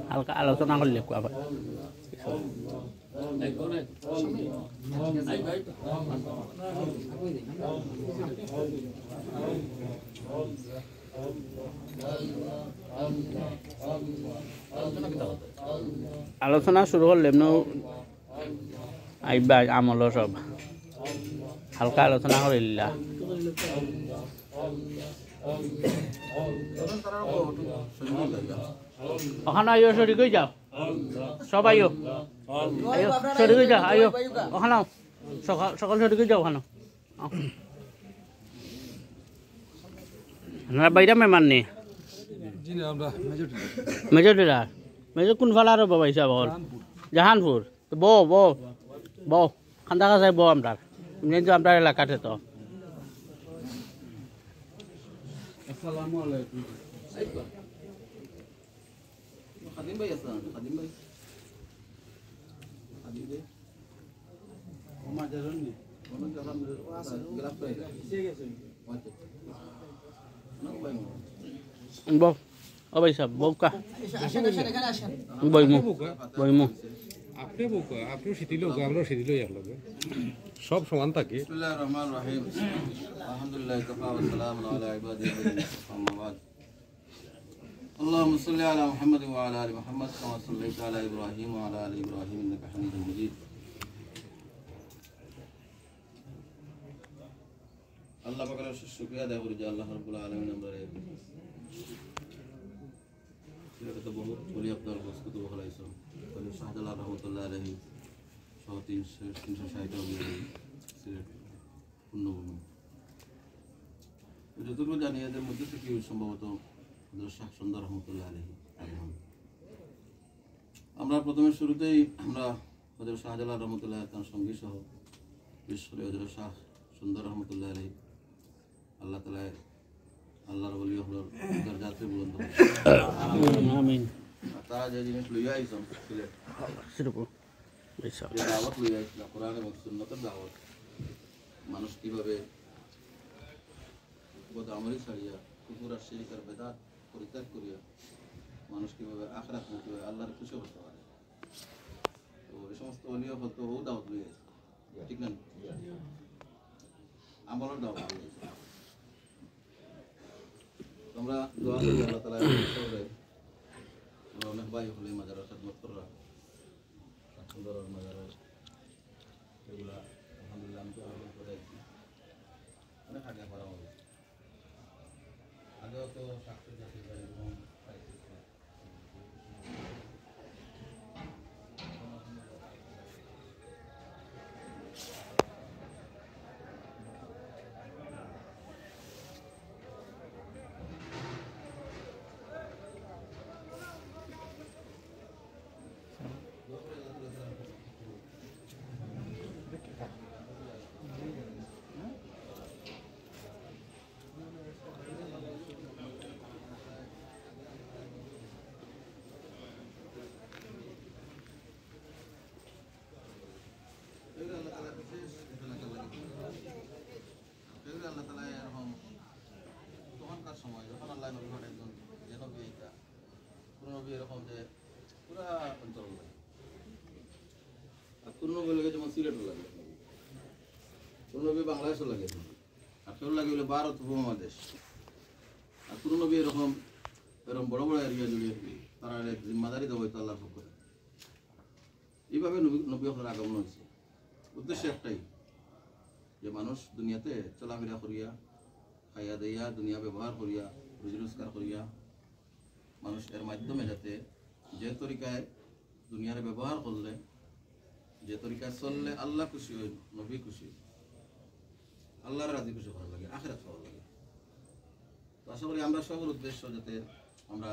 হালকা আলোচনা করলে আবার আলোচনা শুরু করলে আইবা আমল সব হালকা আলোচনা করিলা ওখানে আইও সরি কই যাও সব আইও সরি কই যাও আইও ওখানে সকাল সকাল সরি কই যাও ওখানে আপনারা বাইরে মেহমান নেই মেজর টিলার মেজর কোন ফালার বাবা হিসাব হল জাহানপুর তো বো খান্দা কাছে বো আপনার কিন্তু আপনার এলাকাতে তো আসসালামু আলাইকুম খাদিম ভাই আসসালাম খাদিম ভাই খাদিম ভাই ওমা জারনি ওমা জারাম গ্রাফ ভাই এসে গেছে না ভাই বো ও ভাই সাহেব বো কা আসেন এখানে আসেন বইমু আপনি বোকা আপনিও শিথিল হোক আমরাও শিথিল হই একলগে সব সমান থাকে বিসমিল্লাহির রহমানির রহিম আলহামদুলিল্লাহ কাফা ওয়া সালামুন আলা ইবাদিহি আম্মা বাদ اللهم صل على محمد وعلى ال محمد كما صليت على ابراهيم وعلى ال ابراهيم انك حميد مجيد আল্লাহ পাকের শুকরিয়া আদায় করি যে আল্লাহ রাব্বুল আলামিন আমরা এটা তো বহু বলি আপনার বস্তু তো হলাইছো তাহলে শাহজালাল রহমাতুল্লাহ আলাইহি সহ 360 সিলেট পূর্ণভূমি যতটুকু জানি এদের মধ্যে থেকে সম্ভবত শাহ সুন্দর রহমতুল্লাহ আলাইহি আমরা প্রথমে শুরুতেই আমরা হযরত শাহজালাল রহমতুল্লাহ তার সঙ্গী সহ বিশ্বরে হযরত শাহ সুন্দর রহমতুল্লাহ আলাইহি আল্লাহ তাআলা আল্লাহর ওলি হলো দরজাতে বুলন্দ আমিন তারা যে জিনিস লইয়া আইছেন সিলেট সেরকম বেশা যে দাওয়াত লইয়া আইছেন কোরআন এবং সুন্নাতের দাওয়াত মানুষ কিভাবে বদামরি ছাড়িয়া কুফর আর শিরক আর বেদাত পরিত্যাগ করিয়া মানুষ কিভাবে আখিরাত মুক্তি হয় আল্লাহর খুশি করতে পারে তো এই সমস্ত ওলিয়া হতো ও দাওয়াত লইয়া আইছে ঠিক না আমলের দাওয়াত লইয়া আইছে তোমরা দোয়া করি আল্লাহ তাআলা আমরা অনেক ভাই হলে মাজারের খেদমত করা সুন্দর মাজারের এগুলা আলহামদুলিল্লাহ আমি তো আহ্বান করে আছি অনেক আগে করা হবে আগেও তো সাক্ষী জাতি এবং মক্কার সময় যখন আল্লাহ নবী একজন যে নবী এটা পুরো নবী এরকম যে পুরা অঞ্চল লাগে আর কোন নবী লাগে যেমন সিলেটও লাগে কোন নবী বাংলাদেশও লাগে আর কেউ লাগে হলো ভারত উপমহাদেশ আর কোন নবী এরকম এরকম বড় বড় এরিয়া জুড়ে তারা জিম্মাদারি দেওয়া হইতো আল্লাহর পক্ষ থেকে এইভাবে নবী হলের আগমন হয়েছে উদ্দেশ্য একটাই যে মানুষ দুনিয়াতে চলাফেরা করিয়া খাইয়া দিয়া দুনিয়া ব্যবহার করিয়া রুজি রোজগার করিয়া মানুষ এর মাধ্যমে যাতে যে তরিকায় দুনিয়ার ব্যবহার করলে যে তরিকায় চললে আল্লাহ খুশি হয় নবী খুশি আল্লাহর রাজি খুশি করার লাগে আখিরাত পাওয়ার লাগে তো আশা করি আমরা সবার উদ্দেশ্য যাতে আমরা